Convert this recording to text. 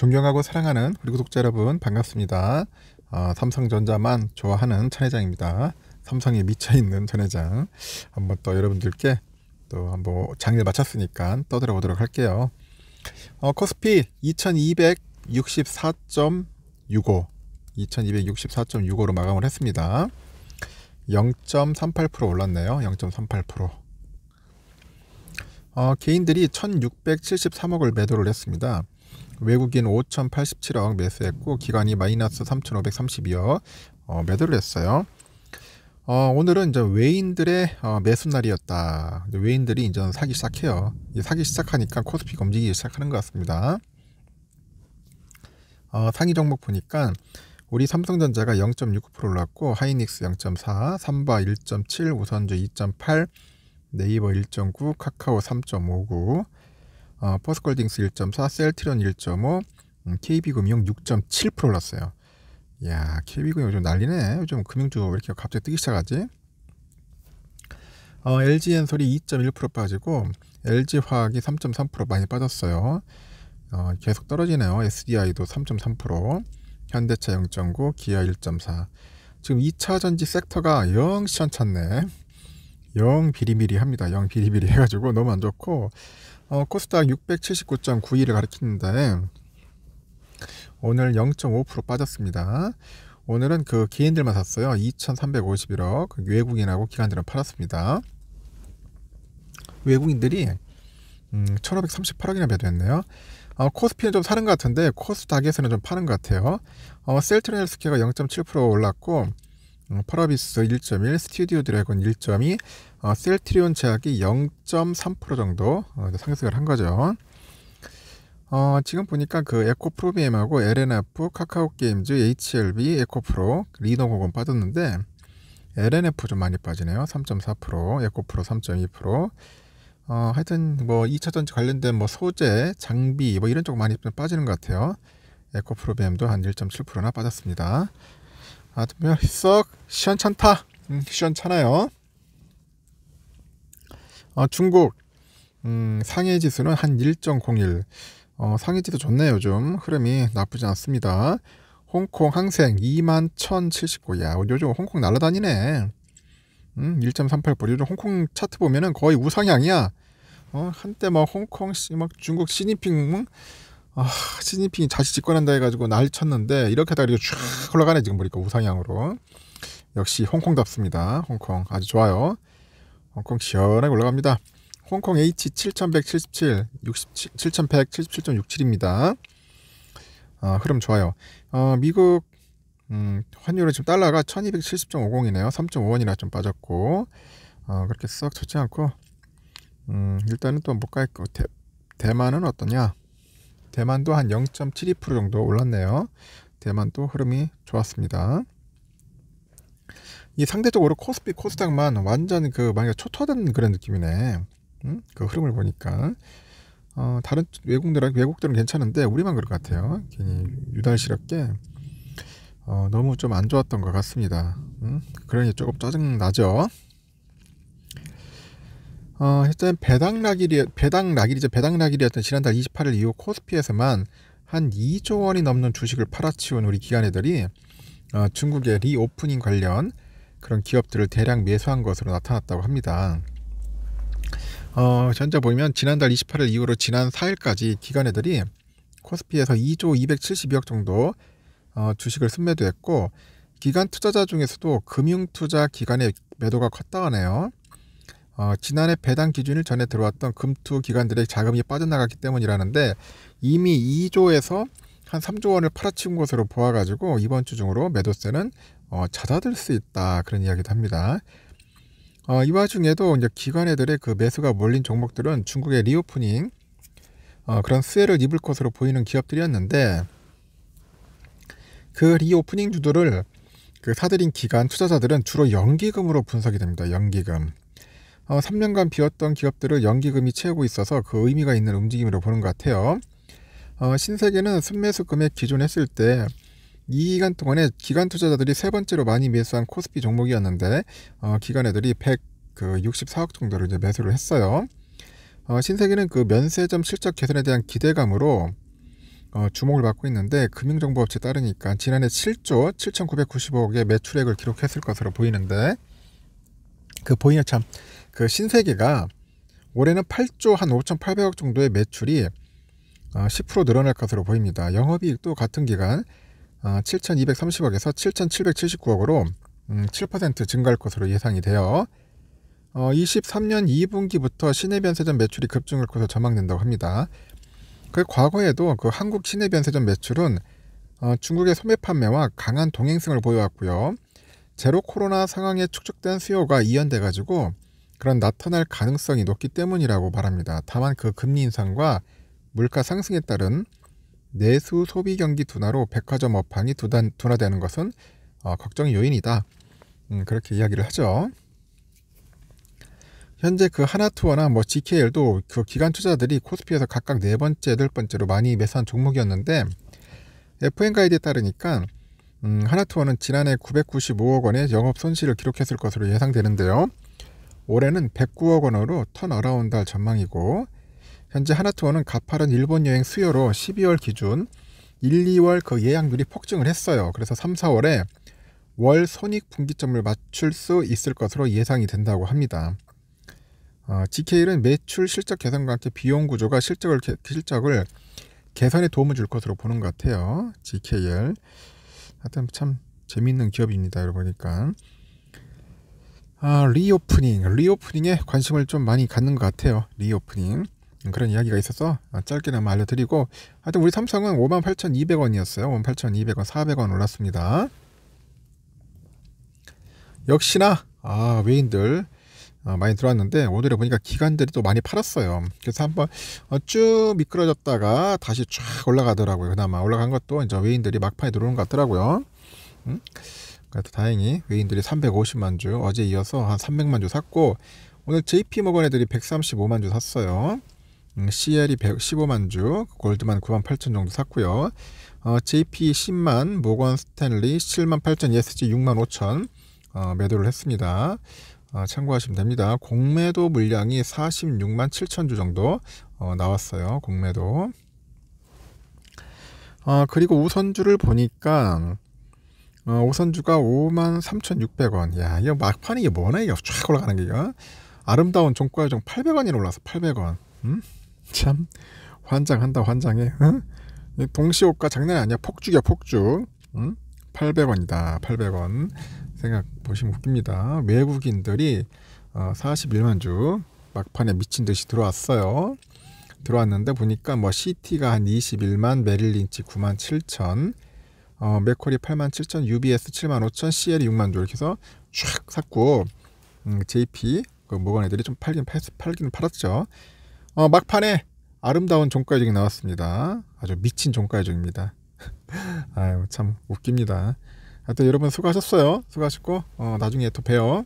존경하고 사랑하는 우리 구독자 여러분 반갑습니다. 삼성전자만 좋아하는 천 회장입니다. 삼성에 미쳐있는 천 회장. 한번 또 여러분들께 또 한번 장일 마쳤으니까 떠들어 보도록 할게요. 코스피 2264.65로 마감을 했습니다. 0.38% 올랐네요. 0.38%. 개인들이 1673억을 매도를 했습니다. 외국인 5087억 매수했고 기관이 마이너스 3532억 매도를 했어요. 오늘은 이제 외인들의 매수 날이었다. 외인들이 이제 사기 시작해요. 사기 시작하니까 코스피가 움직이기 시작하는 것 같습니다. 상위 종목 보니까 우리 삼성전자가 0.69% 올랐고 하이닉스 0.4, 삼바 1.7, 우선주 2.8, 네이버 1.9, 카카오 3.59, 포스콜딩스 1.4, 셀트리온 1.5, KB금융 6.7% 올랐어요. 이야, KB금융 요즘 난리네. 요즘 금융주 왜 이렇게 갑자기 뜨기 시작하지? LG엔솔이 2.1% 빠지고 LG화학이 3.3% 많이 빠졌어요. 계속 떨어지네요. SDI도 3.3%, 현대차 0.9, 기아 1.4. 지금 2차전지 섹터가 영 시원찮네. 영 비리비리합니다. 영 비리비리 해가지고 너무 안 좋고, 코스닥 679.91을 가리키는데 오늘 0.5% 빠졌습니다. 오늘은 그 개인들만 샀어요. 2351억, 외국인하고 기관들은 팔았습니다. 외국인들이 1538억이나 매도했네요. 코스피는 좀 사는 것 같은데 코스닥에서는 좀 파는 것 같아요. 셀트리온 헬스케어가 0.7% 올랐고, 펄어비스 1.1, 스튜디오 드래곤 1.2, 셀트리온 제약이 0.3% 정도 상승을 한 거죠. 지금 보니까 그 에코프로비엠하고 LNF, 카카오게임즈, HLB, 에코프로, 리노공은 빠졌는데 LNF 좀 많이 빠지네요. 3.4%, 에코프로 3.2%. 하여튼 뭐 2차전지 관련된 뭐 소재, 장비 뭐 이런 쪽 많이 빠지는 것 같아요. 에코프로비엠도 한 1.7%나 빠졌습니다. 썩 시원찮다. 시원찮아요. 중국 상해지수는 한 1.01. 상해지수 좋네요. 요즘 흐름이 나쁘지 않습니다. 홍콩 항생 21,079. 야, 요즘 홍콩 날아다니네. 1.38%. 요즘 홍콩 차트 보면은 거의 우상향이야. 한때 막 홍콩 막 중국 시진핑 시진핑이 다시 집권한다 해가지고 난리 쳤는데 이렇게 하다가 이렇게 쭉 올라가네. 지금 보니까 우상향으로. 역시 홍콩답습니다. 홍콩 아주 좋아요. 홍콩 시원하게 올라갑니다. 홍콩 H 7177, 7177.67입니다. 흐름 좋아요. 미국 환율은 지금 달러가 1270.50이네요. 3.5원이나 좀 빠졌고, 그렇게 썩 좋지 않고, 일단은 또 못 갈거. 대만은 어떠냐? 대만도 한 0.72% 정도 올랐네요. 대만도 흐름이 좋았습니다. 이 상대적으로 코스피, 코스닥만 완전 만약에 초토화된 그런 느낌이네. 그 흐름을 보니까. 다른 외국들은 괜찮은데 우리만 그런 것 같아요. 괜히 유달스럽게 너무 좀 안 좋았던 것 같습니다. 그러니 조금 짜증 나죠. 일단 배당락일이었던 지난달 28일 이후 코스피에서만 한 2조 원이 넘는 주식을 팔아치운 우리 기관애들이 중국의 리오프닝 관련 그런 기업들을 대량 매수한 것으로 나타났다고 합니다. 현재 보면 지난달 28일 이후로 지난 4일까지 기관애들이 코스피에서 2조 272억 정도 주식을 순매도했고, 기관 투자자 중에서도 금융투자 기관의 매도가 컸다고 하네요. 지난해 배당 기준일 전에 들어왔던 금투 기관들의 자금이 빠져나갔기 때문이라는데 이미 2조에서 한 3조 원을 팔아치운 것으로 보아가지고 이번 주 중으로 매도세는 잦아들 수 있다, 그런 이야기도 합니다. 이 와중에도 이제 기관애들의 그 매수가 몰린 종목들은 중국의 리오프닝 그런 수혜를 입을 것으로 보이는 기업들이었는데, 그 리오프닝 주들을 사들인 기관 투자자들은 주로 연기금으로 분석이 됩니다. 연기금. 3년간 비었던 기업들을 연기금이 채우고 있어서 그 의미가 있는 움직임으로 보는 것 같아요. 신세계는 순매수 금액 기준했을 때 이 기간 동안에 기관 투자자들이 세 번째로 많이 매수한 코스피 종목이었는데 기관애들이 164억 정도를 이제 매수를 했어요. 신세계는 그 면세점 실적 개선에 대한 기대감으로 주목을 받고 있는데, 금융정보업체에 따르니까 지난해 7조 7,995억의 매출액을 기록했을 것으로 보이는데, 보이냐 참, 신세계가 올해는 8조 한 5,800억 정도의 매출이 10% 늘어날 것으로 보입니다. 영업이익도 같은 기간 7,230억에서 7,779억으로 7% 증가할 것으로 예상이 돼요. 23년 2분기부터 신해변세점 매출이 급증할 것으로 전망된다고 합니다. 과거에도 한국 신해변세점 매출은 중국의 소매 판매와 강한 동행성을 보여왔고요. 제로 코로나 상황에 축적된 수요가 이연돼 가지고 그런 나타날 가능성이 높기 때문이라고 말합니다. 다만 금리 인상과 물가 상승에 따른 내수 소비 경기 둔화로 백화점 업황이 둔화되는 것은 걱정의 요인이다. 그렇게 이야기를 하죠. 현재 하나투어나 GKL도 기관 투자들이 코스피에서 각각 4번째, 8번째로 많이 매수한 종목이었는데, FN 가이드에 따르니까 하나투어는 지난해 995억 원의 영업 손실을 기록했을 것으로 예상되는데요. 올해는 109억 원으로 턴어라운드 할 전망이고, 현재 하나투어는 가파른 일본 여행 수요로 12월 기준 1, 2월 예약률이 폭증을 했어요. 그래서 3, 4월에 월 손익 분기점을 맞출 수 있을 것으로 예상이 된다고 합니다. GKL은 매출 실적 개선과 함께 비용 구조가 실적을 개선에 도움을 줄 것으로 보는 것 같아요. GKL 하여튼 참 재미있는 기업입니다. 여러분 보니까 리오프닝에 관심을 좀 많이 갖는 것 같아요. 리오프닝 그런 이야기가 있어서 짧게나마 알려드리고, 하여튼 우리 삼성은 58,200원이었어요. 58,200원 400원 올랐습니다. 역시나 외인들 많이 들어왔는데, 오늘에 보니까 기관들이 또 많이 팔았어요. 그래서 한번 쭉 미끄러졌다가 다시 쫙 올라가더라고요. 그나마 올라간 것도 이제 외인들이 막판에 들어오는 것 같더라고요. 그래도 다행히 외인들이 350만 주, 어제 이어서 한 300만 주 샀고, 오늘 JP모건 애들이 135만 주 샀어요. CL이 115만 주, 골드만 9만 8천 정도 샀고요. JP 10만, 모건 스탠리 7만 8천, ESG 6만 5천 매도를 했습니다. 참고하시면 됩니다. 공매도 물량이 46만 7천 주 정도 나왔어요. 공매도. 그리고 우선주를 보니까 우선주가 5만 3,600원. 야, 이거 막판에 이게 뭐나, 이거 쫙 올라가는 게. 이거 아름다운 종가요정 800원이나 올라서 800원. 참 환장한다, 환장해. 동시호가 장난이 아니야. 폭죽이야, 폭죽. 800원이다, 800원. 생각 보시면 웃깁니다. 외국인들이 41만 주 막판에 미친 듯이 들어왔어요. 들어왔는데 보니까 CT가 한 21만, 메릴린치 9만 7천, 맥쿼리 8만 7천, UBS 7만 5천, CL이 6만 주 이렇게 해서 쫙 샀고, JP 모건 애들이 좀 팔긴 팔았죠. 막판에 아름다운 종가요정이 나왔습니다. 아주 미친 종가요정입니다. 아유, 참 웃깁니다. 하여튼 여러분 수고하셨어요. 수고하셨고 나중에 또 봬요.